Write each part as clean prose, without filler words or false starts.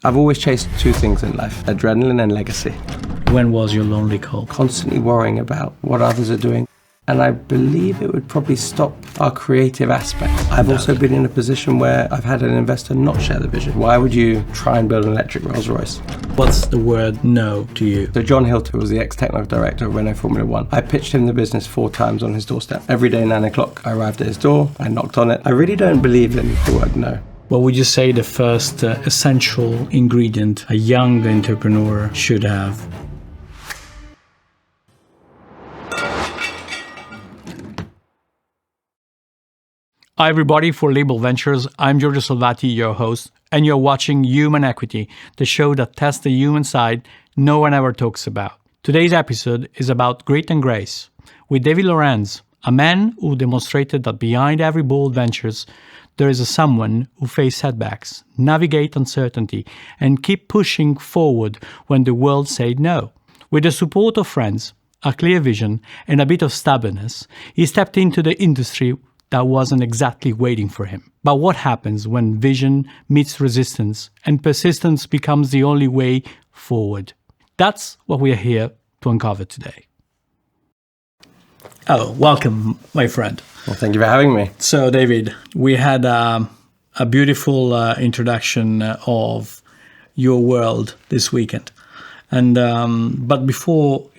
I've always chased two things in life, adrenaline and legacy. When was your lonely call? Constantly worrying about what others are doing. And I believe it would probably stop our creative aspect. I've also been in a position where I've had an investor not share the vision. Why would you try and build an electric Rolls-Royce? What's the word no to you? So John Hilton was the ex-technical director of Renault Formula One. I pitched him the business 4 times on his doorstep. Every day 9 o'clock, I arrived at his door, I knocked on it. I really don't believe in the word no. What would you say the first essential ingredient a young entrepreneur should have? Hi everybody, for Label Ventures, I'm Giorgio Salvati, your host, and you're watching Human Equity, the show that tests the human side no one ever talks about. Today's episode is about grit and grace, with David Lorenz, a man who demonstrated that behind every bold ventures, there is someone who faces setbacks, navigate uncertainty, and keep pushing forward when the world said no. With the support of friends, a clear vision, and a bit of stubbornness, he stepped into the industry that wasn't exactly waiting for him. But what happens when vision meets resistance and persistence becomes the only way forward? That's what we are here to uncover today. Oh, welcome, my friend. Well, thank you for having me. So, David, we had a beautiful introduction of your world this weekend. And but before,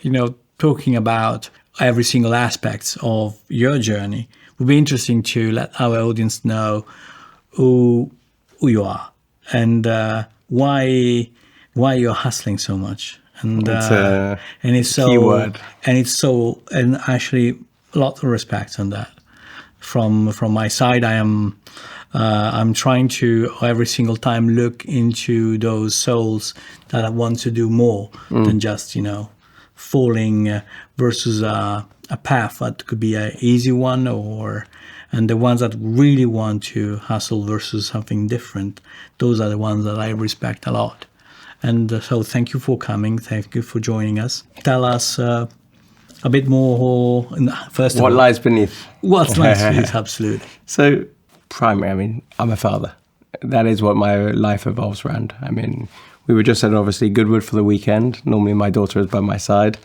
talking about every single aspect of your journey, it would be interesting to let our audience know who you are and why you're hustling so much. And it's so key word. And actually a lot of respect on that. From my side, I'm trying to every single time look into those souls that want to do more than just falling versus a path that could be an easy one, and the ones that really want to hustle versus something different. Those are the ones that I respect a lot. And so thank you for coming. Thank you for joining us. Tell us a bit more, first of all. What lies beneath? What's lies beneath, absolutely. So, primary, I'm a father. That is what my life evolves around. We were just at, obviously, Goodwood for the weekend. Normally my daughter is by my side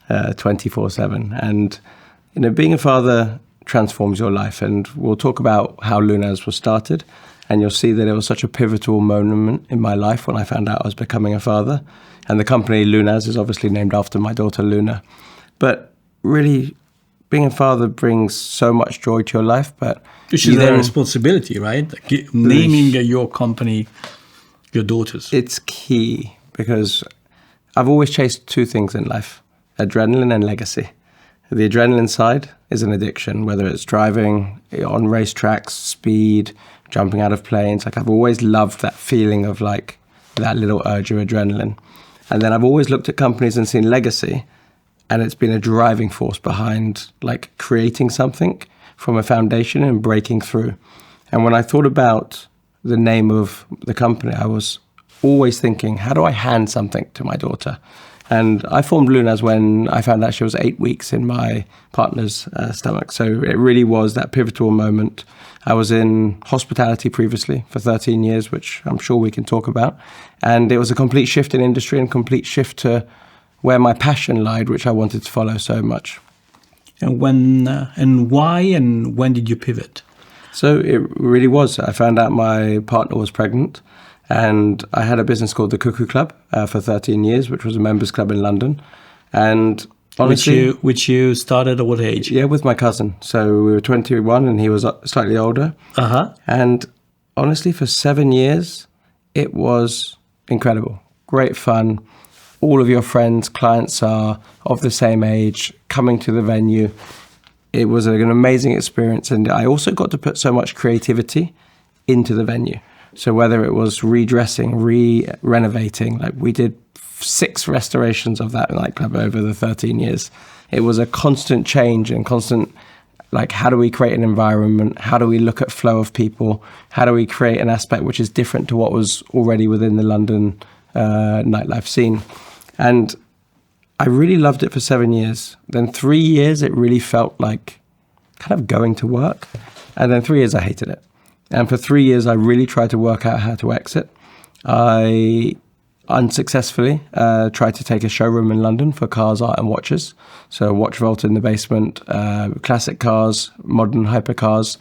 24/7. And, being a father transforms your life. And we'll talk about how Lunaz was started. And you'll see that it was such a pivotal moment in my life when I found out I was becoming a father. And the company Lunaz is obviously named after my daughter Luna. But really, being a father brings so much joy to your life. But which is a responsibility, right? Naming your company your daughters. It's key because I've always chased two things in life, adrenaline and legacy. The adrenaline side is an addiction, whether it's driving on racetracks, speed, jumping out of planes. I've always loved that feeling of that little urge of adrenaline. And then I've always looked at companies and seen legacy, and it's been a driving force behind creating something from a foundation and breaking through. And when I thought about the name of the company, I was always thinking, how do I hand something to my daughter? And I formed Lunaz when I found out she was 8 weeks in my partner's stomach. So it really was that pivotal moment. I was in hospitality previously for 13 years, which I'm sure we can talk about. And it was a complete shift in industry and complete shift to where my passion lied, which I wanted to follow so much. And why and when did you pivot? So it really was. I found out my partner was pregnant. And I had a business called the Cuckoo Club for 13 years, which was a members club in London. And honestly, which you started at what age? Yeah, with my cousin. So we were 21 and he was slightly older. And honestly, for 7 years, it was incredible. Great fun. All of your friends, clients are of the same age, coming to the venue. It was an amazing experience. And I also got to put so much creativity into the venue. So whether it was redressing, renovating, we did 6 restorations of that nightclub over the 13 years. It was a constant change and constant, how do we create an environment? How do we look at flow of people? How do we create an aspect which is different to what was already within the London nightlife scene? And I really loved it for 7 years. Then 3 years, it really felt like kind of going to work. And then 3 years, I hated it. And for 3 years, I really tried to work out how to exit. I unsuccessfully tried to take a showroom in London for cars, art and watches. So watch vault in the basement, classic cars, modern hypercars,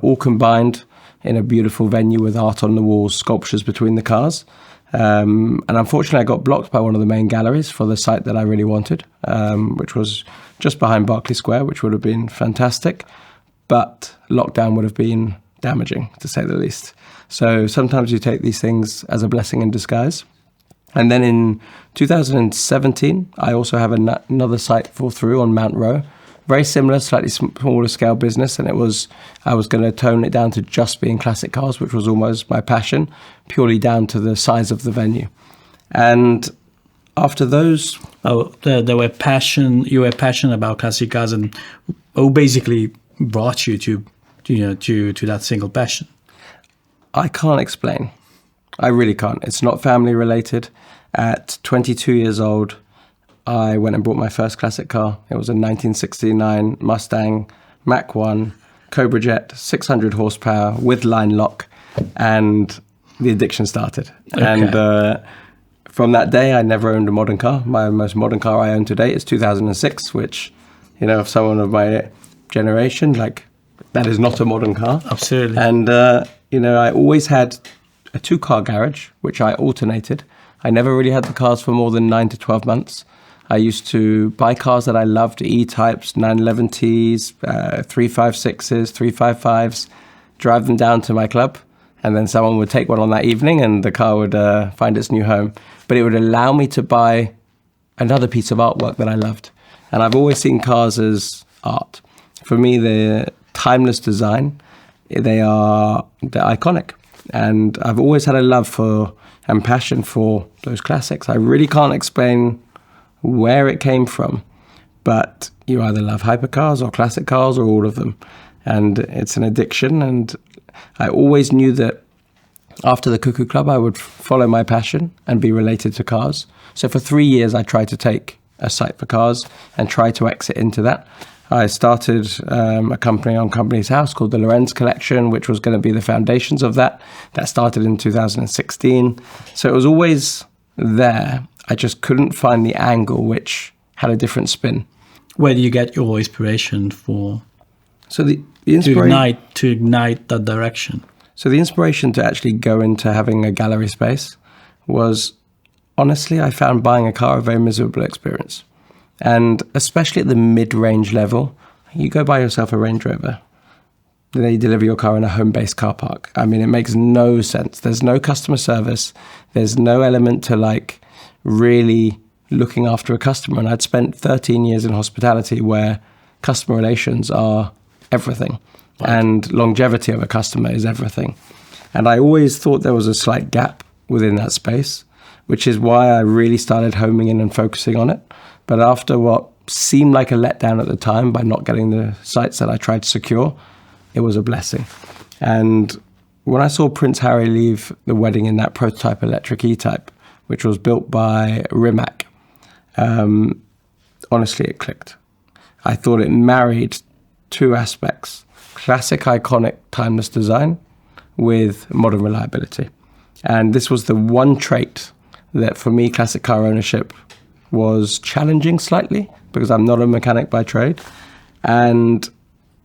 all combined in a beautiful venue with art on the walls, sculptures between the cars. And unfortunately, I got blocked by one of the main galleries for the site that I really wanted, which was just behind Berkeley Square, which would have been fantastic. But lockdown would have been damaging, to say the least. So sometimes you take these things as a blessing in disguise. And then in 2017, I also have another site fall through on Mount Row. Very similar, slightly smaller scale business. And I was going to tone it down to just being classic cars, which was almost my passion, purely down to the size of the venue. And after those... You were passionate about classic cars, and who basically brought you to that single passion? I can't explain. I really can't. It's not family related. At 22 years old, I went and bought my first classic car. It was a 1969 Mustang Mach 1 Cobra Jet, 600 horsepower with line lock, and the addiction started. Okay. And from that day, I never owned a modern car. My most modern car I own today is 2006, which, if someone of my generation, that is not a modern car. Absolutely. And, I always had a 2-car garage, which I alternated. I never really had the cars for more than 9 to 12 months. I used to buy cars that I loved, E-types, 911Ts, 356s, 355s, drive them down to my club, and then someone would take one on that evening and the car would find its new home. But it would allow me to buy another piece of artwork that I loved. And I've always seen cars as art. For me, they're timeless design. They're iconic. And I've always had a love for and passion for those classics. I really can't explain where it came from, but you either love hypercars or classic cars or all of them. And it's an addiction. And I always knew that after the Cuckoo Club, I would follow my passion and be related to cars. So for 3 years, I tried to take a site for cars and try to exit into that. I started a company on Companies House called the Lorenz collection, which was going to be the foundations of that. That started in 2016. So it was always there. I just couldn't find the angle which had a different spin. Where do you get your inspiration for? So the inspiration to ignite that direction. So the inspiration to actually go into having a gallery space was, honestly, I found buying a car a very miserable experience. And especially at the mid-range level, you go buy yourself a Range Rover. They deliver your car in a home-based car park. I mean, it makes no sense. There's no customer service. There's no element to really looking after a customer. And I'd spent 13 years in hospitality where customer relations are everything. Right. And longevity of a customer is everything. And I always thought there was a slight gap within that space, which is why I really started homing in and focusing on it. But after what seemed like a letdown at the time by not getting the sites that I tried to secure, it was a blessing. And when I saw Prince Harry leave the wedding in that prototype electric E-Type, which was built by Rimac, honestly, it clicked. I thought it married two aspects: classic, iconic, timeless design with modern reliability. And this was the one trait that, for me, classic car ownership was challenging slightly, because I'm not a mechanic by trade. And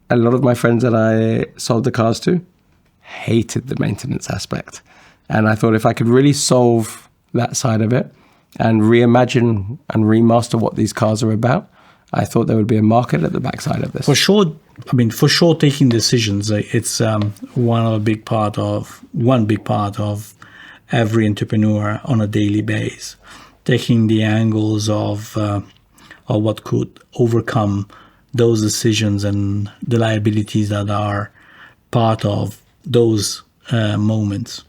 a lot of my friends that I sold the cars to hated the maintenance aspect. And I thought if I could really solve that side of it and reimagine and remaster what these cars are about, I thought there would be a market at the backside of this. For sure, taking decisions, it's one big part of every entrepreneur on a daily basis. Taking the angles of what could overcome those decisions and the liabilities that are part of those moments.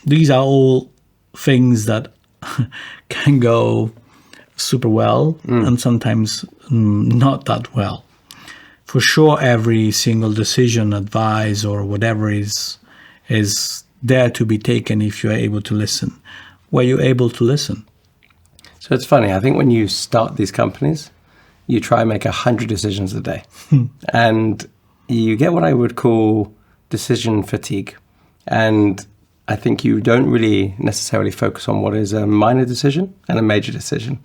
These are all things that can go super well and sometimes not that well. For sure, every single decision, advice, or whatever is there to be taken if you are able to listen. Were you able to listen? So it's funny. I think when you start these companies, you try and make 100 decisions a day. And you get what I would call decision fatigue. And I think you don't really necessarily focus on what is a minor decision and a major decision.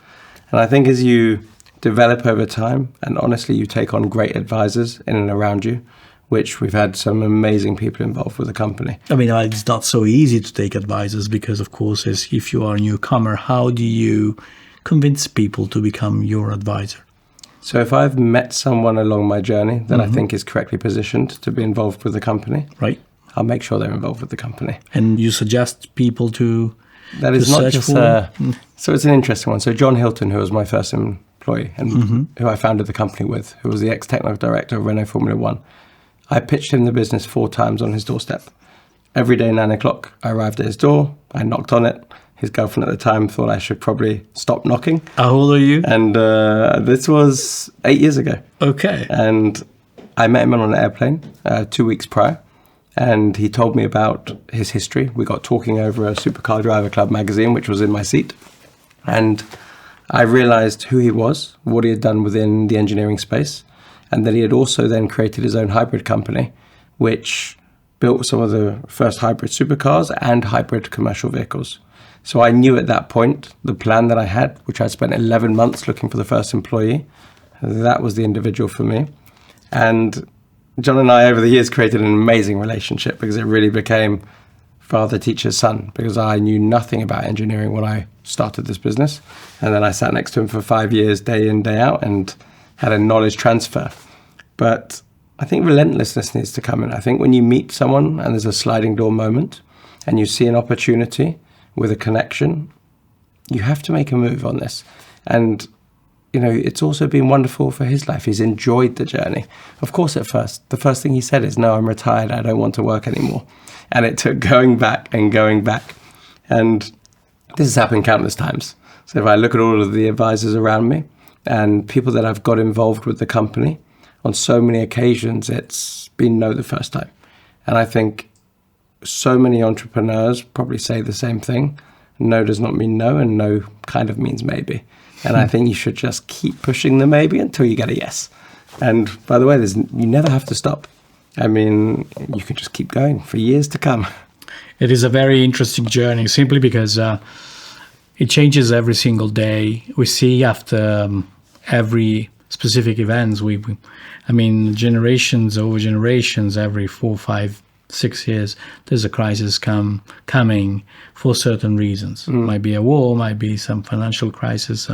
And I think as you develop over time, and honestly, you take on great advisors in and around you, which we've had some amazing people involved with the company. I mean, it's not so easy to take advisors because, of course, if you are a newcomer, how do you convince people to become your advisor? So if I've met someone along my journey that I think is correctly positioned to be involved with the company, right, I'll make sure they're involved with the company. And you suggest people to that is not search just for? So it's an interesting one. So John Hilton, who was my first employee and who I founded the company with, who was the ex-technical director of Renault Formula One, I pitched him the business 4 times on his doorstep. Every day, 9 o'clock, I arrived at his door, I knocked on it. His girlfriend at the time thought I should probably stop knocking. How old are you? And this was 8 years ago. Okay. And I met him on an airplane 2 weeks prior. And he told me about his history. We got talking over a Supercar Driver Club magazine, which was in my seat. And I realized who he was, what he had done within the engineering space, and that he had also then created his own hybrid company, which built some of the first hybrid supercars and hybrid commercial vehicles. So I knew at that point the plan that I had, which I spent 11 months looking for the first employee, that was the individual for me. And John and I, over the years, created an amazing relationship because it really became father teacher's son, because I knew nothing about engineering when I started this business. And then I sat next to him for 5 years, day in, day out, and had a knowledge transfer. But I think relentlessness needs to come in. I think when you meet someone and there's a sliding door moment and you see an opportunity with a connection, you have to make a move on this. And, you know, it's also been wonderful for his life. He's enjoyed the journey. Of course, at first, the first thing he said is, no, I'm retired. I don't want to work anymore. And it took going back and going back. And this has happened countless times. So if I look at all of the advisors around me and people that I've got involved with the company, on so many occasions, it's been no the first time. And I think so many entrepreneurs probably say the same thing. No does not mean no, and no kind of means maybe. And I think you should just keep pushing the maybe until you get a yes. And by the way, you never have to stop. I mean, you can just keep going for years to come. It is a very interesting journey, simply because it changes every single day. We see after every specific events, generations over generations, every 4, 5, 6 years, there's a crisis coming for certain reasons. Might be a war, might be some financial crisis,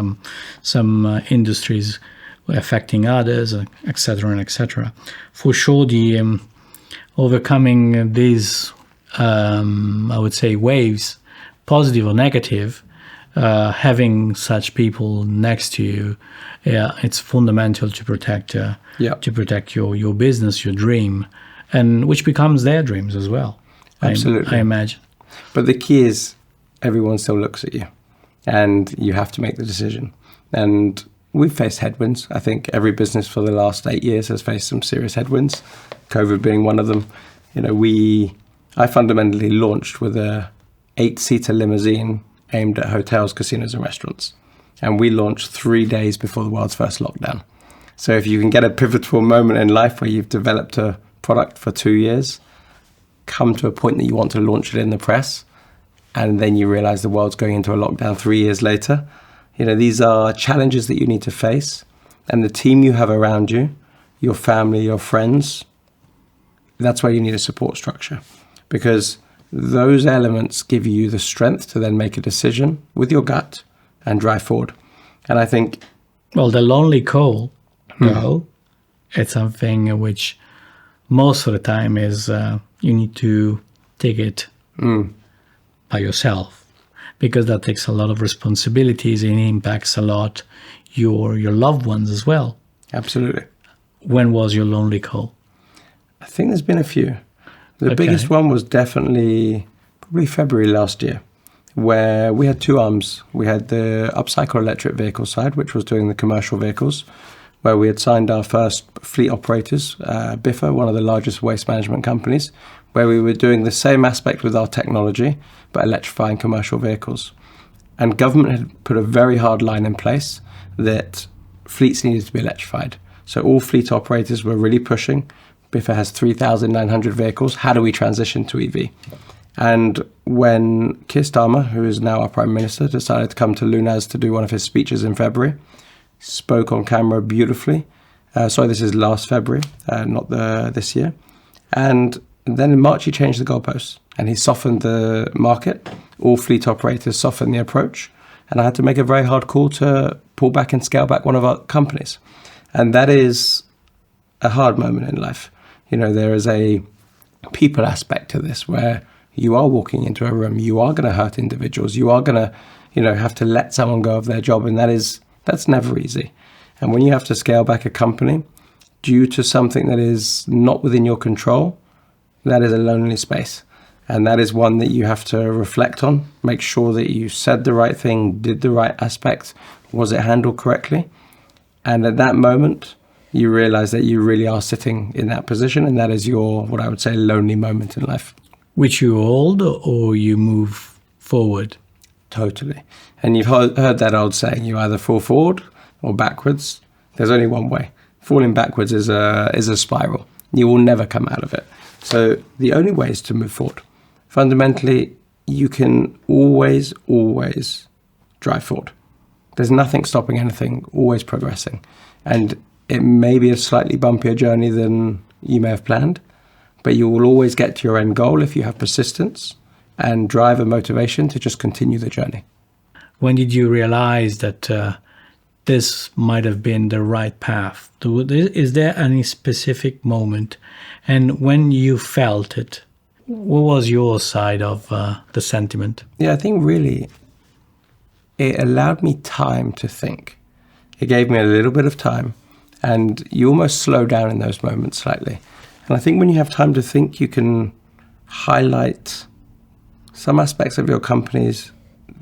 some industries affecting others, etc., and etc. For sure, the overcoming these, I would say, waves, positive or negative, having such people next to you, it's fundamental to protect your business, your dream, and which becomes their dreams as well. Absolutely, I imagine. But the key is everyone still looks at you, and you have to make the decision. And we've faced headwinds. I think every business for the last 8 years has faced some serious headwinds, COVID being one of them. You know, I fundamentally launched with a 8-seater limousine aimed at hotels, casinos, and restaurants. And we launched 3 days before the world's first lockdown. So if you can get a pivotal moment in life where you've developed a product for 2 years, come to a point that you want to launch it in the press, and then you realize the world's going into a lockdown 3 years later, you know, these are challenges that you need to face. And the team you have around you, your family, your friends, that's why you need a support structure. Because those elements give you the strength to then make a decision with your gut and drive forward. And I think... Well, the lonely call, though, it's something which most of the time is you need to take it by yourself, because that takes a lot of responsibilities and impacts a lot your loved ones as well. Absolutely. When was your lonely call? I think there's been a few. The biggest one was definitely probably February last year, where we had 2 arms. We had the upcycle electric vehicle side, which was doing the commercial vehicles, where we had signed our first fleet operators, Biffa, one of the largest waste management companies, where we were doing the same aspect with our technology, but electrifying commercial vehicles. And government had put a very hard line in place that fleets needed to be electrified. So all fleet operators were really pushing. Biffa has 3,900 vehicles. How do we transition to EV? And when Keir Starmer, who is now our Prime Minister, decided to come to Lunaz to do one of his speeches in February, spoke on camera beautifully. Sorry, this is last February, not this year. And then in March, he changed the goalposts and he softened the market. All fleet operators softened the approach. And I had to make a very hard call to pull back and scale back one of our companies. And that is a hard moment in life. There is a people aspect to this where you are walking into a room, you are going to hurt individuals, you are going to, have to let someone go of their job. And that's never easy. And when you have to scale back a company due to something that is not within your control, that is a lonely space. And that is one that you have to reflect on, make sure that you said the right thing, did the right aspect, was it handled correctly? And at that moment, you realize that you really are sitting in that position. And that is your, what I would say, lonely moment in life. Which you hold or you move forward? Totally. And you've heard that old saying, you either fall forward or backwards. There's only one way. Falling backwards is a spiral. You will never come out of it. So the only way is to move forward. Fundamentally, you can always drive forward. There's nothing stopping anything, always progressing. And it may be a slightly bumpier journey than you may have planned, but you will always get to your end goal if you have persistence and drive and motivation to just continue the journey. When did you realize that this might have been the right path? Is there any specific moment? And when you felt it, what was your side of the sentiment? Yeah, I think really it allowed me time to think. It gave me a little bit of time, and you almost slow down in those moments slightly. And I think when you have time to think, you can highlight some aspects of your companies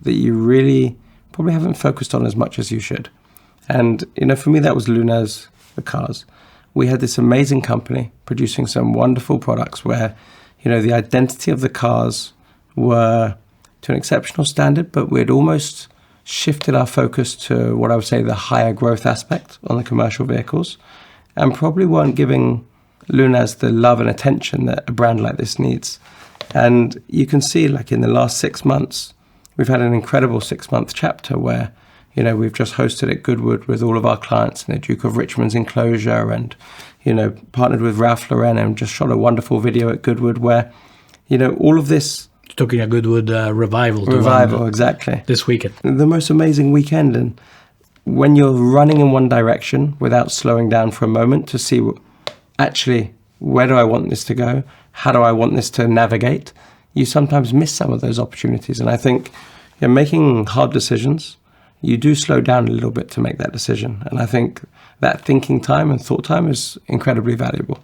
that you really probably haven't focused on as much as you should. And, for me, that was Lunaz, the cars. We had this amazing company producing some wonderful products where, the identity of the cars were to an exceptional standard, but we'd almost shifted our focus to what I would say the higher growth aspect on the commercial vehicles, and probably weren't giving Lunaz the love and attention that a brand like this needs. And you can see, like in the last 6 months, we've had an incredible 6-month chapter where, we've just hosted at Goodwood with all of our clients in the Duke of Richmond's enclosure and, partnered with Ralph Lauren and just shot a wonderful video at Goodwood where, all of this. Talking a Goodwood revival. Revival, exactly. This weekend. The most amazing weekend. And when you're running in one direction without slowing down for a moment to see actually, where do I want this to go? How do I want this to navigate? You sometimes miss some of those opportunities. And I think making hard decisions, you do slow down a little bit to make that decision. And I think that thinking time and thought time is incredibly valuable.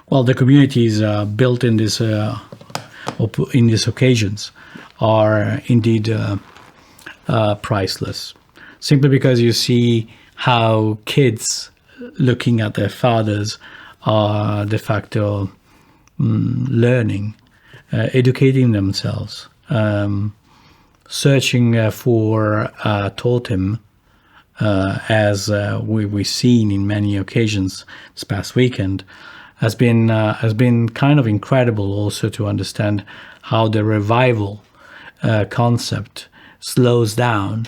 Well, the communities built in this in these occasions are indeed priceless. Simply because you see how kids looking at their fathers are de facto learning, educating themselves, searching for totem, as we've seen in many occasions this past weekend, has been kind of incredible also to understand how the revival concept slows down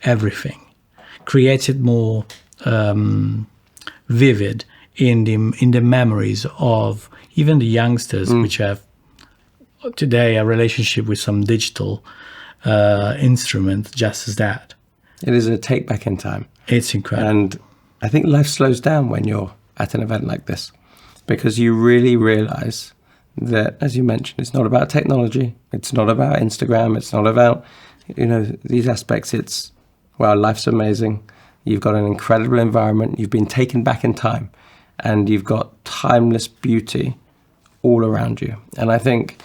everything, creates it more vivid in the memories of even the youngsters, which have today a relationship with some digital instrument, just as that. It is a take back in time. It's incredible. And I think life slows down when you're at an event like this, because you really realize that, as you mentioned, it's not about technology. It's not about Instagram. It's not about, these aspects. It's, wow, life's amazing. You've got an incredible environment. You've been taken back in time, and you've got timeless beauty all around you. And I think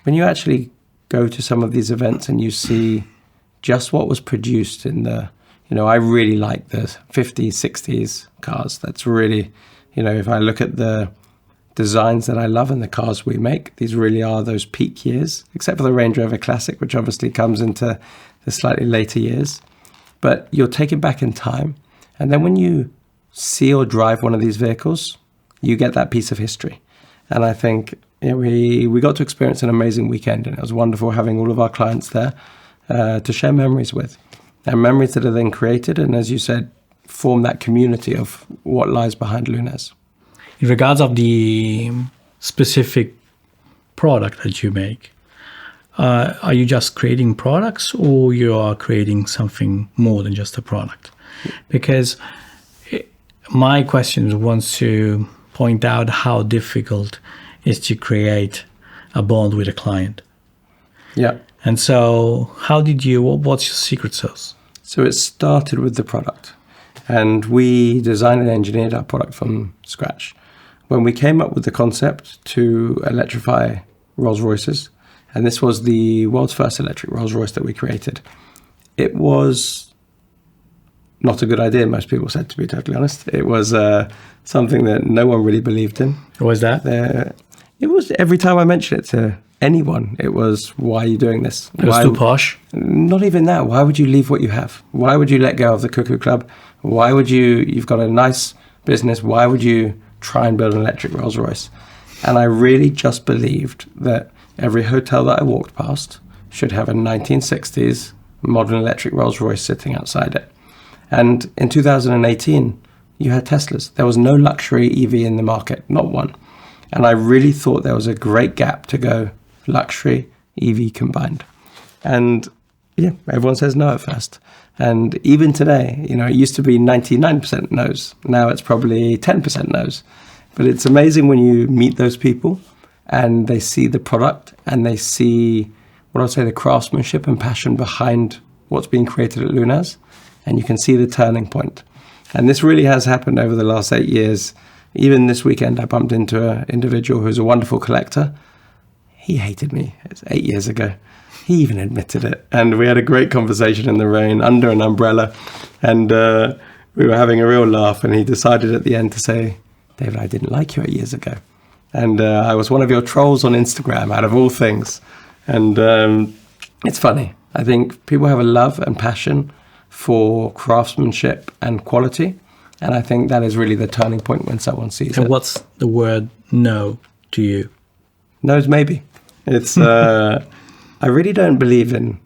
when you actually go to some of these events and you see just what was produced in the, I really like the 50s, 60s cars. That's really, if I look at the designs that I love and the cars we make, these really are those peak years, except for the Range Rover Classic, which obviously comes into the slightly later years. But you're taken back in time. And then when you see or drive one of these vehicles, you get that piece of history. And I think, Yeah, we got to experience an amazing weekend, and it was wonderful having all of our clients there to share memories with. And memories that are then created, and as you said, form that community of what lies behind Lunaz. In regards of the specific product that you make, are you just creating products, or you are creating something more than just a product? Because my question wants to point out how difficult it is to create a bond with a client. Yeah. And so what's your secret sauce? So it started with the product, and we designed and engineered our product from scratch. When we came up with the concept to electrify Rolls-Royces, and this was the world's first electric Rolls-Royce that we created, it was not a good idea, most people said, to be totally honest. It was something that no one really believed in. What was that? It was, every time I mentioned it to anyone, it was, why are you doing this? It was too posh? Not even that. Why would you leave what you have? Why would you let go of the Cuckoo Club? Why would you've got a nice business, why would you try and build an electric Rolls-Royce? And I really just believed that every hotel that I walked past should have a 1960s modern electric Rolls-Royce sitting outside it. And in 2018, you had Teslas. There was no luxury EV in the market, not one. And I really thought there was a great gap to go luxury, EV combined. And yeah, everyone says no at first. And even today, it used to be 99% no's. Now it's probably 10% no's. But it's amazing when you meet those people and they see the product and they see, what I'd say, the craftsmanship and passion behind what's being created at Lunaz. And you can see the turning point. And this really has happened over the last 8 years. Even this weekend, I bumped into an individual who's a wonderful collector. He hated me. It's 8 years ago. He even admitted it. And we had a great conversation in the rain under an umbrella. And we were having a real laugh. And he decided at the end to say, David, I didn't like you 8 years ago. And I was one of your trolls on Instagram, out of all things. And it's funny. I think people have a love and passion for craftsmanship and quality. And I think that is really the turning point when someone sees it. And what's the word no to you? No's maybe. It's I really don't believe in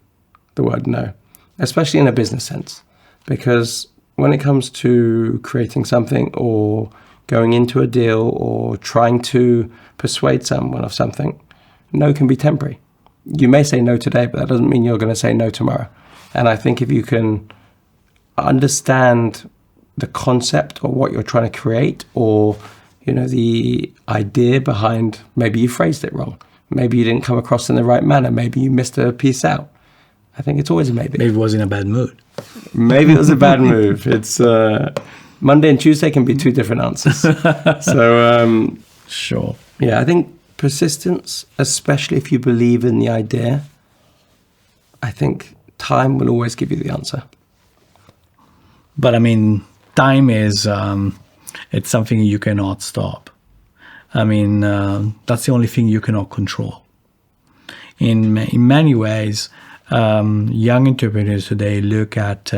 the word no, especially in a business sense. Because when it comes to creating something or going into a deal or trying to persuade someone of something, no can be temporary. You may say no today, but that doesn't mean you're going to say no tomorrow. And I think if you can understand the concept or what you're trying to create, or the idea behind, maybe you phrased it wrong, maybe you didn't come across in the right manner, maybe you missed a piece out. I think it's always a maybe. Maybe it was in a bad mood. Maybe it was a bad move. It's Monday and Tuesday can be two different answers. So sure. Yeah, I think persistence, especially if you believe in the idea, I think time will always give you the answer. But time is, it's something you cannot stop. That's the only thing you cannot control. In many ways, young entrepreneurs today look at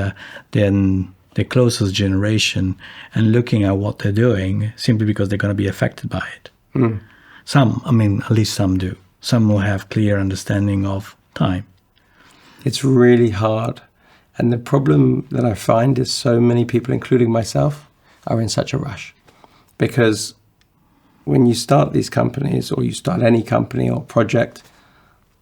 the closest generation and looking at what they're doing simply because they're going to be affected by it. Mm. Some, at least some do. Some will have clear understanding of time. It's really hard. And the problem that I find is so many people, including myself, are in such a rush. Because when you start these companies, or you start any company or project,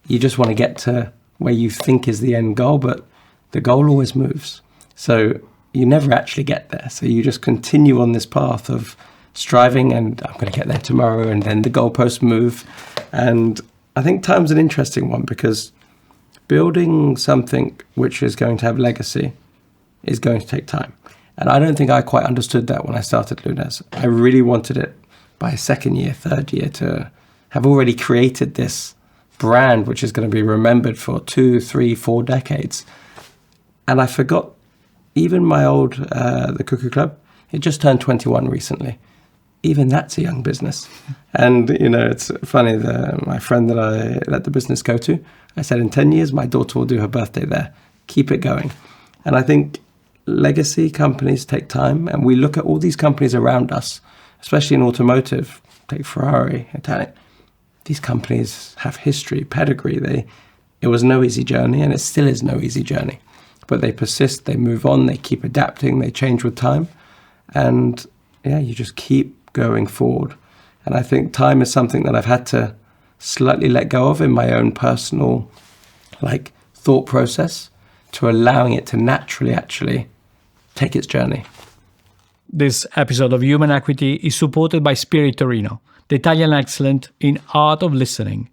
you just want to get to where you think is the end goal, but the goal always moves. So you never actually get there. So you just continue on this path of striving, and I'm going to get there tomorrow, and then the goalposts move. And I think time's an interesting one, because building something which is going to have legacy is going to take time. And I don't think I quite understood that when I started Lunaz. I really wanted it by second year, third year to have already created this brand which is going to be remembered for 2, 3, 4 decades. And I forgot even my old, the Cuckoo Club, it just turned 21 recently. Even that's a young business. And, it's funny, my friend that I let the business go to, I said, in 10 years, my daughter will do her birthday there. Keep it going. And I think legacy companies take time. And we look at all these companies around us, especially in automotive, take Ferrari, Italian. these companies have history, pedigree. It was no easy journey, and it still is no easy journey. But they persist, they move on, they keep adapting, they change with time. And yeah, you just keep going forward. And I think time is something that I've had to slightly let go of in my own personal thought process, to allowing it to naturally actually take its journey. This episode of Human Equity is supported by Spirit Torino, the Italian excellence in art of listening.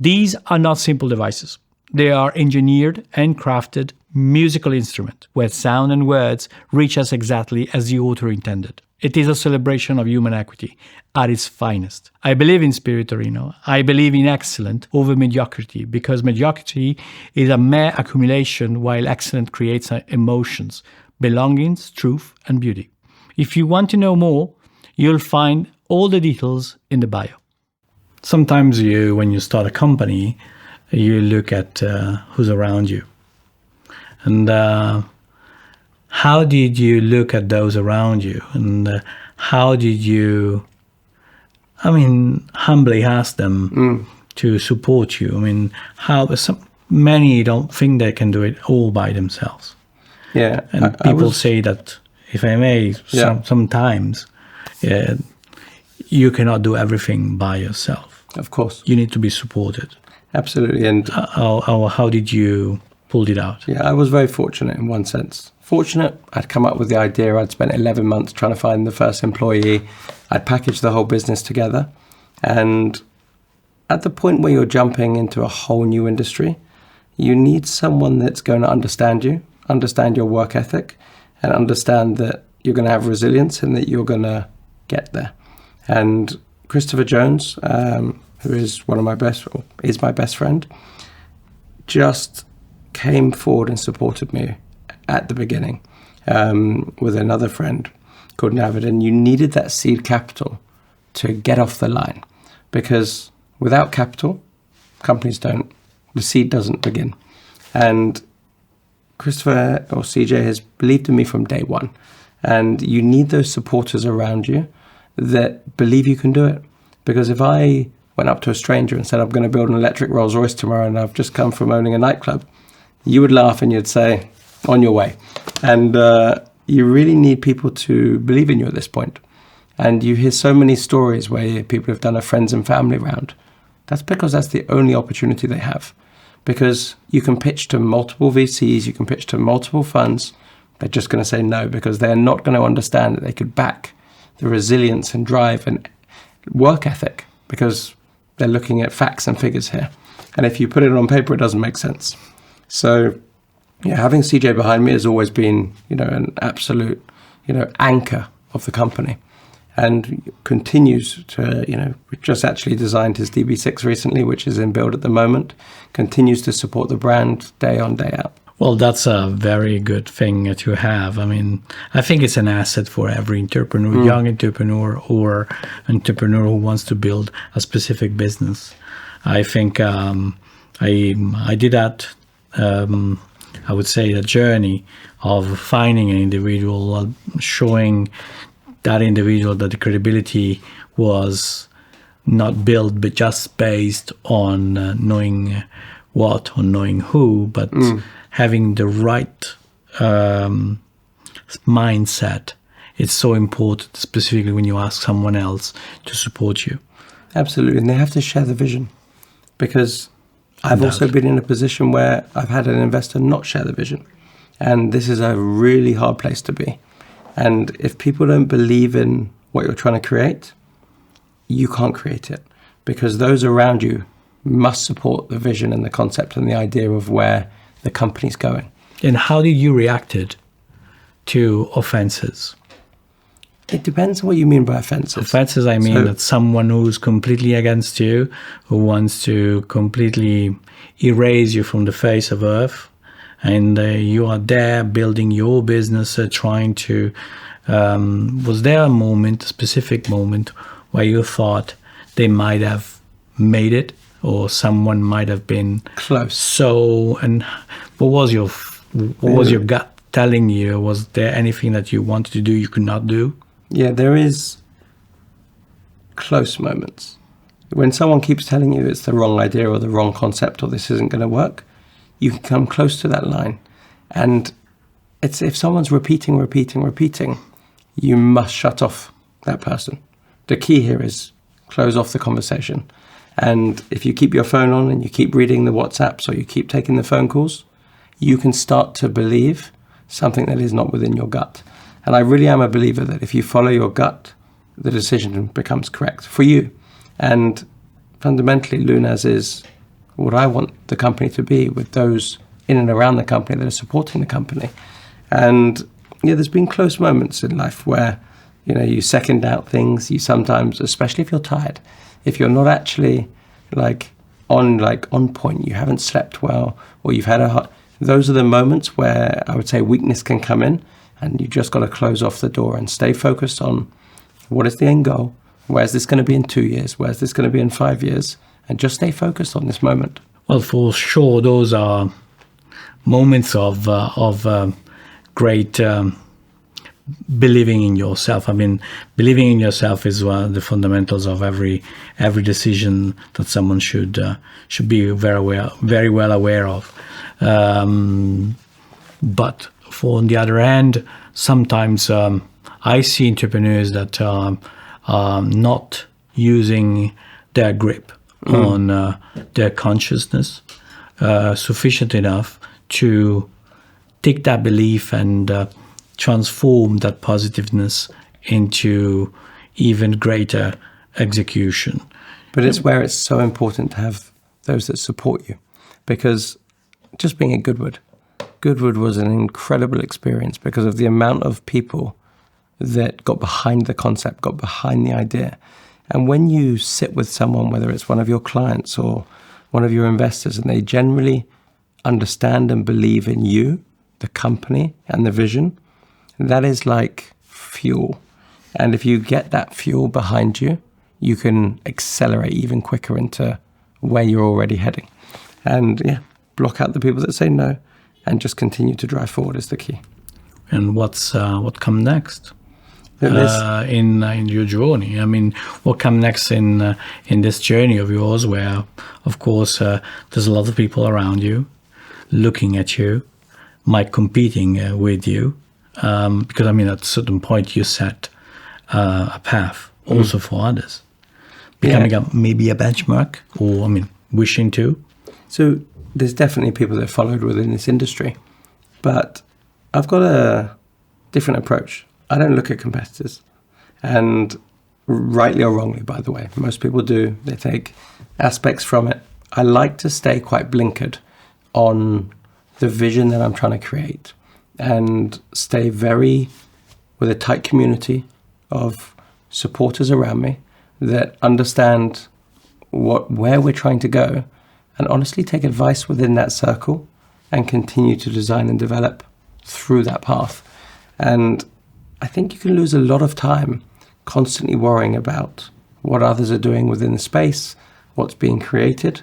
These are not simple devices. They are engineered and crafted musical instruments where sound and words reach us exactly as the author intended. It is a celebration of human equity at its finest. I believe in Spirit Torino. I believe in excellence over mediocrity, because mediocrity is a mere accumulation while excellence creates emotions, belongings, truth, and beauty. If you want to know more, you'll find all the details in the bio. Sometimes when you start a company, you look at who's around you. And how did you look at those around you? And how did you, humbly ask them to support you? Many don't think they can do it all by themselves. Yeah. And people say that, if I may, sometimes you cannot do everything by yourself. Of course. You need to be supported. Absolutely. And how did you pull it out? Yeah, I was very fortunate in one sense. Fortunate, I'd come up with the idea. I'd spent 11 months trying to find the first employee. I'd packaged the whole business together. And at the point where you're jumping into a whole new industry, you need someone that's going to understand you, understand your work ethic, and understand that you're going to have resilience and that you're going to get there. And Christopher Jones, who is is my best friend, just came forward and supported me at the beginning with another friend called Navid. And you needed that seed capital to get off the line, because without capital, the seed doesn't begin. And Christopher, or CJ, has believed in me from day one. And you need those supporters around you that believe you can do it. Because if I went up to a stranger and said, I'm going to build an electric Rolls-Royce tomorrow and I've just come from owning a nightclub, you would laugh and you'd say, on your way. And you really need people to believe in you at this point. And you hear so many stories where people have done a friends and family round. That's because that's the only opportunity they have. Because you can pitch to multiple VCs, you can pitch to multiple funds. They're just going to say no, because they're not going to understand that they could back the resilience and drive and work ethic, because they're looking at facts and figures here. And if you put it on paper, it doesn't make sense. So yeah, having CJ behind me has always been, an absolute, anchor of the company, and continues to, we just actually designed his DB6 recently, which is in build at the moment, continues to support the brand day on, day out. Well, that's a very good thing to have. I think it's an asset for every entrepreneur, young entrepreneur or entrepreneur who wants to build a specific business. I think I did that, I would say, the journey of finding an individual, showing that individual that the credibility was not built but just based on knowing what or knowing who, but having the right mindset. It's so important, specifically when you ask someone else to support you. Absolutely. And they have to share the vision, because I've also been in a position where I've had an investor not share the vision. And this is a really hard place to be. And if people don't believe in what you're trying to create, you can't create it, because those around you must support the vision and the concept and the idea of where the company's going. And how did you react to offenses? It depends on what you mean by offenses. Offenses, I mean that someone who's completely against you, who wants to completely erase you from the face of earth, and you are there building your business, trying to... was there a specific moment, where you thought they might have made it, or someone might have been close? So, and what was your gut telling you? Was there anything that you wanted to do you could not do? Yeah, there is close moments. when someone keeps telling you it's the wrong idea or the wrong concept or this isn't going to work, you can come close to that line. And it's if someone's repeating, you must shut off that person. The key here is close off the conversation. And if you keep your phone on and you keep reading the WhatsApps or you keep taking the phone calls, you can start to believe something that is not within your gut. And I really am a believer that if you follow your gut, the decision becomes correct for you. And fundamentally, Lunaz is what I want the company to be, with those in and around the company that are supporting the company. And there's been close moments in life where, you second out things. You sometimes, especially if you're tired, if you're not actually on point, you haven't slept well, or you've had those are the moments where I would say weakness can come in, and you just got to close off the door and stay focused on what is the end goal. Where's this going to be in 2 years? Where's this going to be in 5 years? And just stay focused on this moment. Well, for sure, those are moments of great believing in yourself. I mean, believing in yourself is one of the fundamentals of every decision that someone should be very well aware of. But on the other hand, sometimes I see entrepreneurs that are not using their grip on their consciousness sufficient enough to take that belief and transform that positiveness into even greater execution. But it's where it's so important to have those that support you, because just being at Goodwood was an incredible experience because of the amount of people that got behind the concept, got behind the idea. And when you sit with someone, whether it's one of your clients or one of your investors, and they generally understand and believe in you, the company and the vision, that is like fuel. And if you get that fuel behind you, you can accelerate even quicker into where you're already heading. And block out the people that say no and just continue to drive forward is the key. And what comes next in your journey? I mean, what comes next in this journey of yours, where, of course, there's a lot of people around you looking at you, might competing with you, because I mean, at a certain point you set a path also for others, becoming maybe a benchmark, or wishing to. So there's definitely people that followed within this industry, but I've got a different approach. I don't look at competitors, and rightly or wrongly, by the way, most people do. They take aspects from it. I like to stay quite blinkered on the vision that I'm trying to create, and stay with a tight community of supporters around me that understand where we're trying to go, and honestly take advice within that circle and continue to design and develop through that path. And I think you can lose a lot of time constantly worrying about what others are doing within the space, what's being created.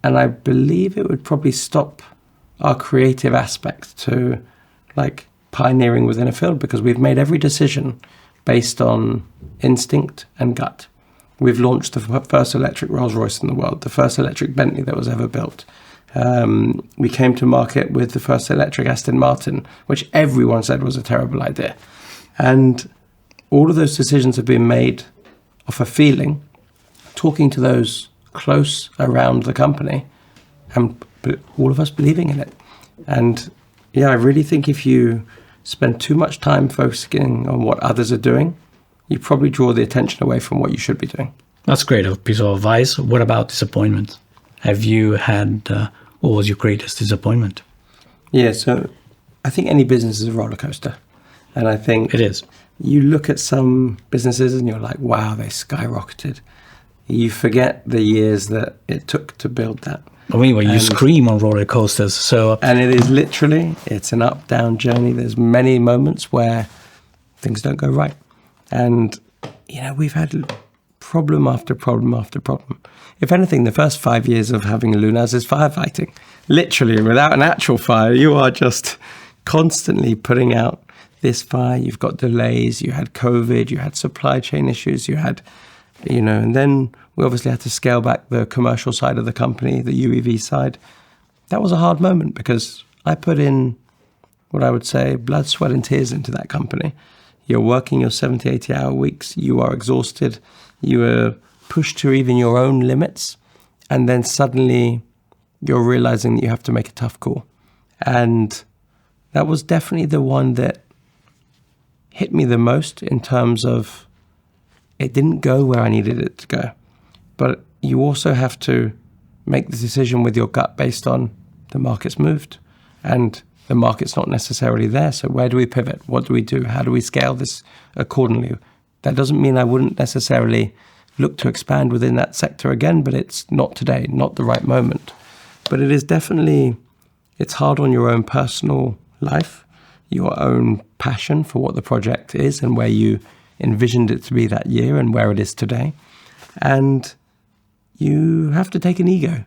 And I believe it would probably stop our creative aspect to pioneering within a field, because we've made every decision based on instinct and gut. We've launched the first electric Rolls-Royce in the world, the first electric Bentley that was ever built. We came to market with the first electric Aston Martin, which everyone said was a terrible idea. And all of those decisions have been made off a feeling, talking to those close around the company, and all of us believing in it. And I really think if you spend too much time focusing on what others are doing, you probably draw the attention away from what you should be doing. That's great, a piece of advice. What about disappointment? Have you had, what was your greatest disappointment? So I think any business is a roller coaster. And I think it is. You look at some businesses and you're like, wow, they skyrocketed. You forget the years that it took to build that. You scream on roller coasters. And it is literally, it's an up-down journey. There's many moments where things don't go right. And, we've had problem after problem after problem. If anything, the first 5 years of having Lunaz is firefighting. Literally, without an actual fire, you are just constantly putting out this fire. You've got delays, you had COVID, you had supply chain issues, you had, and then We obviously had to scale back the commercial side of the company, the UEV side. That was a hard moment because I put in what I would say blood, sweat and tears into that company. You're working your 70, 80-hour weeks. You are exhausted. You are pushed to even your own limits. And then suddenly you're realizing that you have to make a tough call. And that was definitely the one that hit me the most in terms of it didn't go where I needed it to go. But you also have to make the decision with your gut based on the market's moved and the market's not necessarily there. So where do we pivot? What do we do? How do we scale this accordingly? That doesn't mean I wouldn't necessarily look to expand within that sector again, but it's not today, not the right moment. But it is definitely, it's hard on your own personal life, your own passion for what the project is and where you envisioned it to be that year and where it is today. And you have to take an ego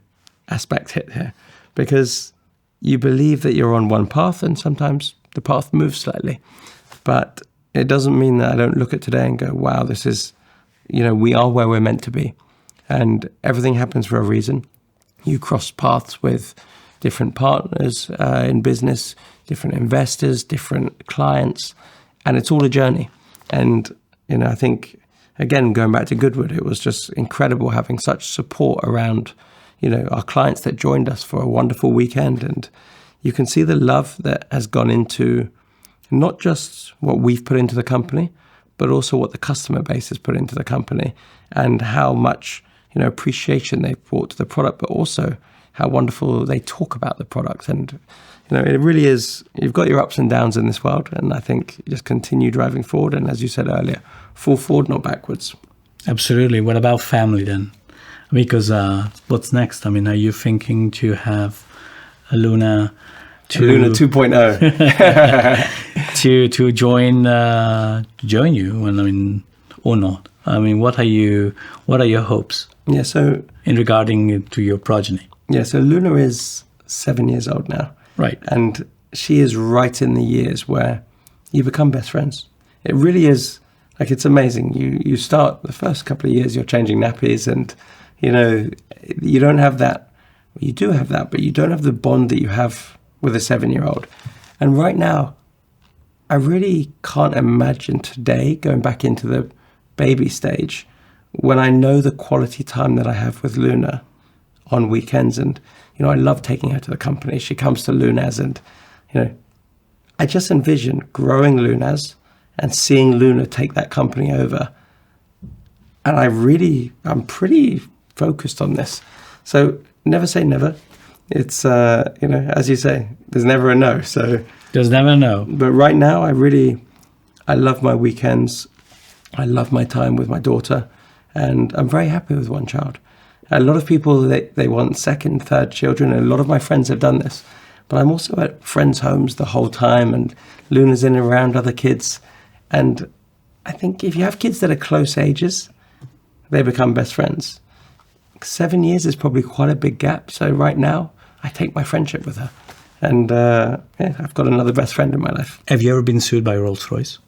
aspect hit here because you believe that you're on one path and sometimes the path moves slightly. But it doesn't mean that I don't look at today and go, wow, this is, we are where we're meant to be. And everything happens for a reason. You cross paths with different partners in business, different investors, different clients, and it's all a journey. And, I think, again, going back to Goodwood, it was just incredible having such support around, our clients that joined us for a wonderful weekend. And you can see the love that has gone into not just what we've put into the company, but also what the customer base has put into the company and how much, appreciation they've brought to the product, but also how wonderful they talk about the product. And, it really is, you've got your ups and downs in this world. And I think you just continue driving forward. And as you said earlier, fall forward, not backwards. Absolutely. What about family then? Because what's next? I mean, are you thinking to have a Luna 2.0 to join you? And I mean, or not? I mean, what are your hopes? Yeah. So in regarding to your progeny. Yeah. So Luna is 7 years old now. Right. And she is right in the years where you become best friends. It really is, like, it's amazing. You start the first couple of years, you're changing nappies and, you don't have that. You do have that, but you don't have the bond that you have with a 7-year-old. And right now, I really can't imagine today going back into the baby stage when I know the quality time that I have with Luna on weekends. And, I love taking her to the company. She comes to Lunaz and, I just envision growing Lunaz and seeing Luna take that company over. And I'm pretty focused on this. So never say never. It's, as you say, there's never a no. So there's never a no. But right now, I love my weekends. I love my time with my daughter. And I'm very happy with one child. A lot of people, they want second, third children. And a lot of my friends have done this. But I'm also at friends' homes the whole time. And Luna's in and around other kids. And I think if you have kids that are close ages, they become best friends. 7 years is probably quite a big gap. So right now, I take my friendship with her. And I've got another best friend in my life. Have you ever been sued by Rolls-Royce?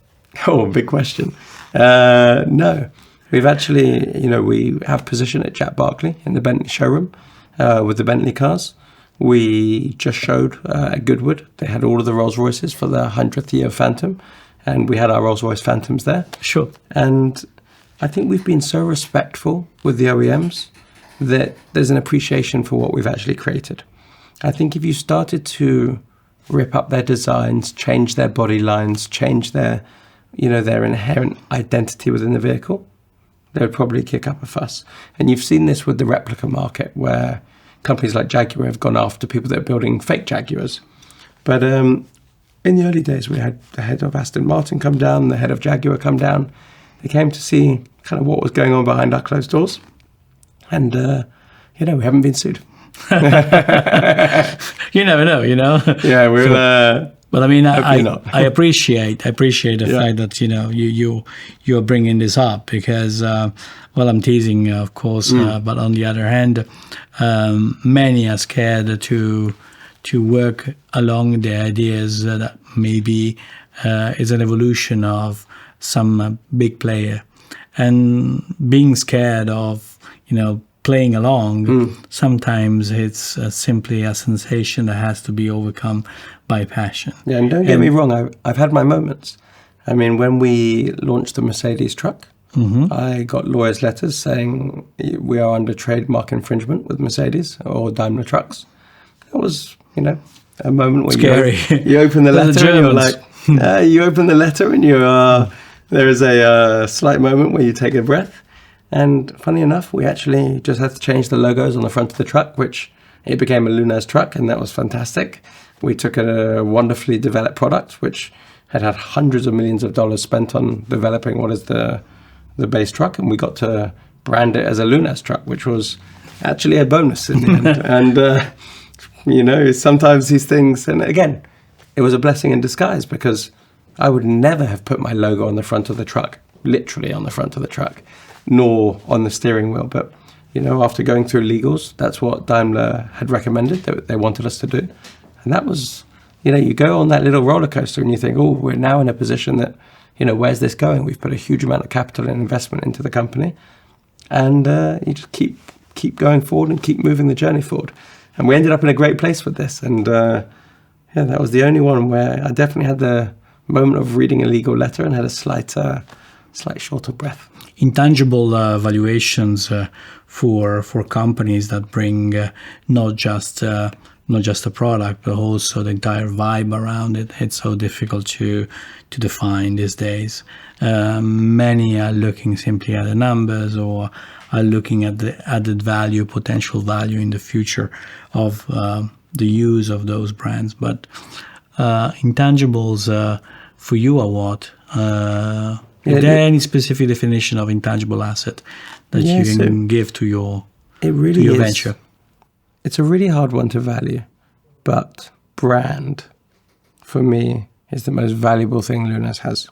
Oh, big question. No. We've actually, we have position at Jack Barclay in the Bentley showroom with the Bentley cars. We just showed at Goodwood. They had all of the Rolls-Royces for the 100th year of Phantom. And we had our Rolls-Royce Phantoms there. Sure. And I think we've been so respectful with the OEMs that there's an appreciation for what we've actually created. I think if you started to rip up their designs, change their body lines, change their inherent identity within the vehicle, they would probably kick up a fuss. And you've seen this with the replica market where companies like Jaguar have gone after people that are building fake Jaguars. But in the early days, we had the head of Aston Martin come down, the head of Jaguar come down. They came to see kind of what was going on behind our closed doors. And, we haven't been sued. You never know, Yeah, we'll... But I mean, I appreciate the fact that you're bringing this up because I'm teasing, of course, but on the other hand, many are scared to work along the ideas that maybe is an evolution of some big player, and being scared of playing along. Sometimes it's simply a sensation that has to be overcome by passion. Yeah, and don't get me wrong, I've had my moments. I mean, when we launched the Mercedes truck, I got lawyers' letters saying we are under trademark infringement with Mercedes or Daimler trucks. That was, a moment where scary. You open the letter and you're like, you open the letter and there is a slight moment where you take a breath. And funny enough, we actually just had to change the logos on the front of the truck, which it became a Lunaz truck, and that was fantastic. We took a wonderfully developed product, which had hundreds of millions of dollars spent on developing what is the base truck, and we got to brand it as a Lunaz truck, which was actually a bonus in the end. And, sometimes these things, and again, it was a blessing in disguise because I would never have put my logo on the front of the truck, literally on the front of the truck, nor on the steering wheel. But, after going through legals, that's what Daimler had recommended that they wanted us to do. And that was, you go on that little roller coaster and you think, oh, we're now in a position that, where's this going? We've put a huge amount of capital and investment into the company. And you just keep going forward and keep moving the journey forward. And we ended up in a great place with this. And that was the only one where I definitely had the moment of reading a legal letter and had a slight shorter breath. Intangible valuations for companies that bring not just a product, but also the entire vibe around it. It's so difficult to define these days. Many are looking simply at the numbers or are looking at the added value, potential value in the future of the use of those brands. But intangibles for you are what? Is there any specific definition of intangible asset that you can give to your venture? It's a really hard one to value, but brand, for me, is the most valuable thing Lunaz has.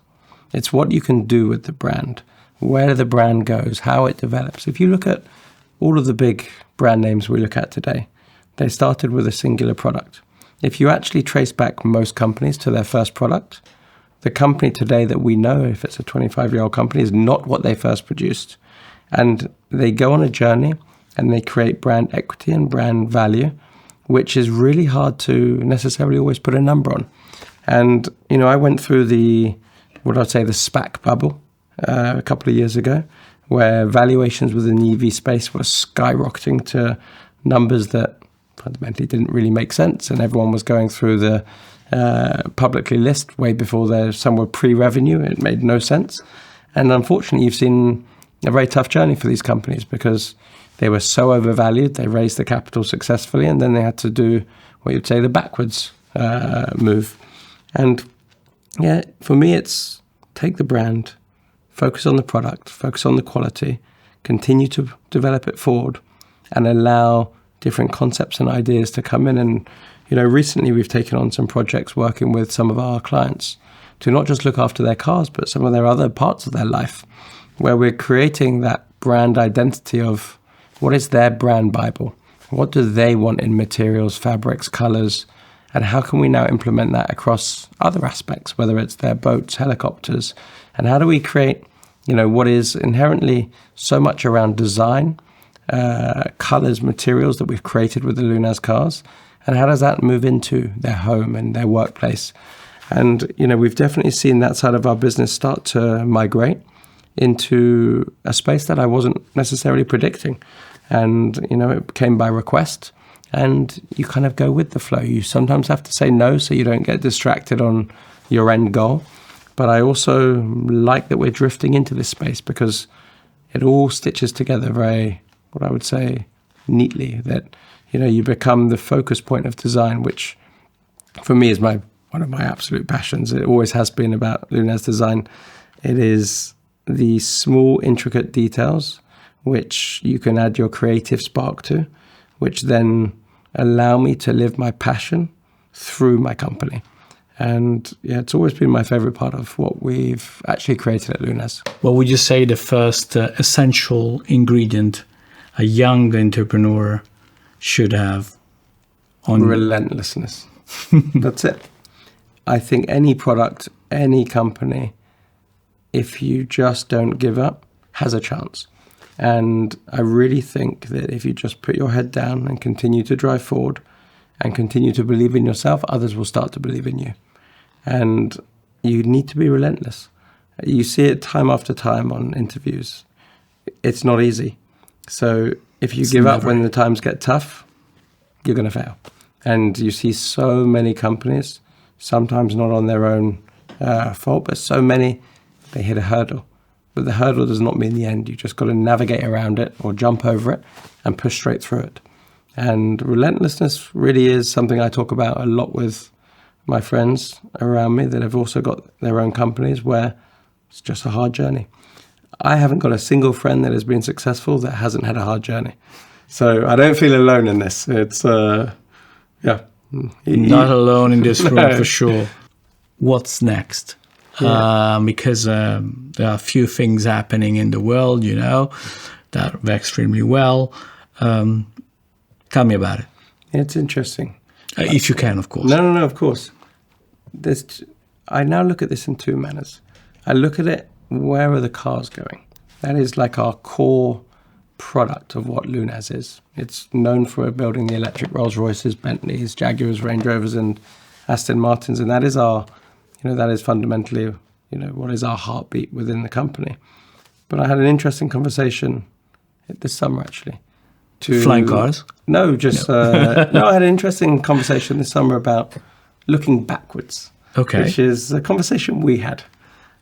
It's what you can do with the brand, where the brand goes, how it develops. If you look at all of the big brand names we look at today, they started with a singular product. If you actually trace back most companies to their first product, the company today that we know, if it's a 25-year-old company, is not what they first produced. And they go on a journey and they create brand equity and brand value, which is really hard to necessarily always put a number on. And, I went through the SPAC bubble a couple of years ago, where valuations within the EV space were skyrocketing to numbers that fundamentally didn't really make sense. And everyone was going through the publicly list way before some were pre-revenue. It made no sense. And unfortunately, you've seen a very tough journey for these companies because they were so overvalued. They raised the capital successfully, and then they had to do what you'd say the backwards move. And for me, it's take the brand, focus on the product, focus on the quality, continue to develop it forward, and allow different concepts and ideas to come in. And recently we've taken on some projects working with some of our clients to not just look after their cars, but some of their other parts of their life, where we're creating that brand identity of what is their brand Bible? What do they want in materials, fabrics, colors? And how can we now implement that across other aspects, whether it's their boats, helicopters? And how do we create, what is inherently so much around design, colors, materials that we've created with the Lunaz cars? And how does that move into their home and their workplace? And, we've definitely seen that side of our business start to migrate into a space that I wasn't necessarily predicting. And, it came by request, and you kind of go with the flow. You sometimes have to say no so you don't get distracted on your end goal. But I also like that we're drifting into this space because it all stitches together very, what I would say, neatly, that, you become the focus point of design, which for me is one of my absolute passions. It always has been about Lunaz Design. It is the small, intricate details which you can add your creative spark to, which then allow me to live my passion through my company. And it's always been my favorite part of what we've actually created at Lunaz. What would you say the first essential ingredient a young entrepreneur should have? Relentlessness. That's it. I think any product, any company, if you just don't give up, has a chance. And I really think that if you just put your head down and continue to drive forward and continue to believe in yourself, others will start to believe in you. And you need to be relentless. You see it time after time on interviews. It's not easy. So if you give up when the times get tough, you're going to fail. And you see so many companies, sometimes not on their own fault, but so many, they hit a hurdle. But the hurdle does not mean the end. You just got to navigate around it or jump over it and push straight through it. And relentlessness really is something I talk about a lot with my friends around me that have also got their own companies where it's just a hard journey. I haven't got a single friend that has been successful that hasn't had a hard journey. So I don't feel alone in this. It's, yeah. Not alone in this room, for sure. What's next? Yeah. Because there are a few things happening in the world, that are extremely well. Tell me about it. It's interesting. If you can, of course. No, of course. I now look at this in two manners. I look at it, where are the cars going? That is like our core product of what Lunaz is. It's known for building the electric Rolls-Royces, Bentleys, Jaguars, Range Rovers, and Aston Martins, and that is our, that is fundamentally, what is our heartbeat within the company. But I had an interesting conversation this summer, actually. Flying cars? No, just I had an interesting conversation this summer about looking backwards. Okay. Which is a conversation we had.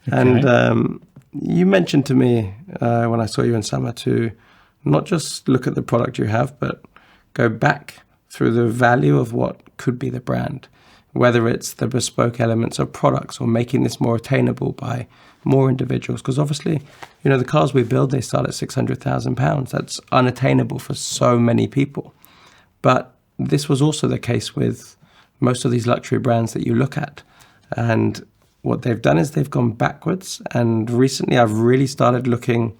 Okay. And you mentioned to me when I saw you in summer to not just look at the product you have, but go back through the value of what could be the brand, whether it's the bespoke elements of products or making this more attainable by more individuals. Because obviously, the cars we build, they start at £600,000. That's unattainable for so many people. But this was also the case with most of these luxury brands that you look at. And what they've done is they've gone backwards. And recently I've really started looking,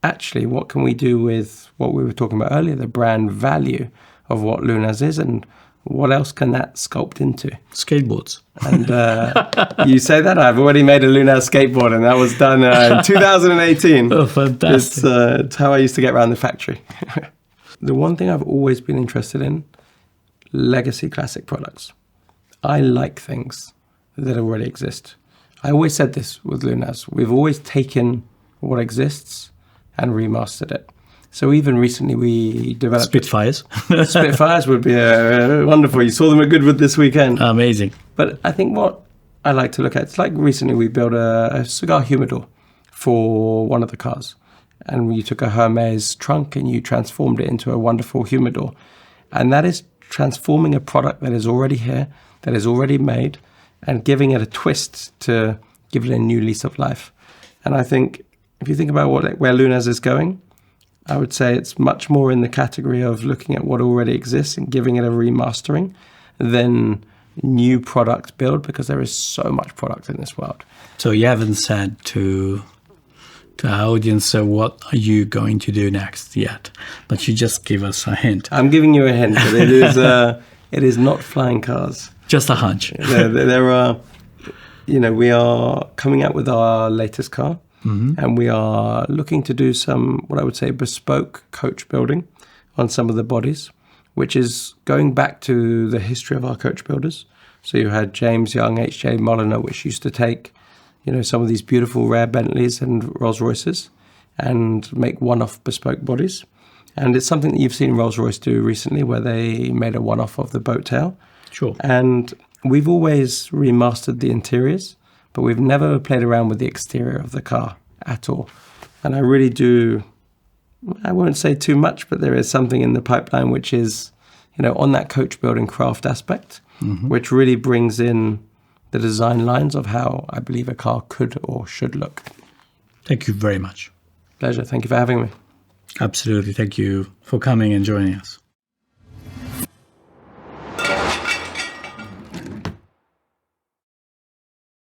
actually, what can we do with what we were talking about earlier, the brand value of what Lunaz is, and what else can that sculpt into? Skateboards. And you say that, I've already made a Lunaz skateboard, and that was done in 2018. Oh, fantastic. It's how I used to get around the factory. The one thing I've always been interested in, legacy classic products. I like things that already exist. I always said this with Lunaz. We've always taken what exists and remastered it. So even recently we developed... Spitfires. Spitfires would be wonderful. You saw them at Goodwood this weekend. Amazing. But I think what I like to look at, it's like recently we built a cigar humidor for one of the cars. And you took a Hermes trunk and you transformed it into a wonderful humidor. And that is transforming a product that is already here, that is already made, and giving it a twist to give it a new lease of life. And I think if you think about where Lunaz is going, I would say it's much more in the category of looking at what already exists and giving it a remastering than new product build, because there is so much product in this world. So you haven't said to our audience what are you going to do next yet, but you just give us a hint. I'm giving you a hint, but it is not flying cars. Just a hunch. There are, we are coming out with our latest car. Mm-hmm. And we are looking to do some, what I would say, bespoke coach building on some of the bodies, which is going back to the history of our coach builders. So you had James Young, H.J. Molyneux, which used to take, some of these beautiful rare Bentleys and Rolls-Royces and make one-off bespoke bodies. And it's something that you've seen Rolls-Royce do recently, where they made a one-off of the boat tail. Sure. And we've always remastered the interiors, but we've never played around with the exterior of the car at all. And I really do, I won't say too much, but there is something in the pipeline which is, on that coach building craft aspect, mm-hmm. which really brings in the design lines of how I believe a car could or should look. Thank you very much. Pleasure. Thank you for having me. Absolutely. Thank you for coming and joining us.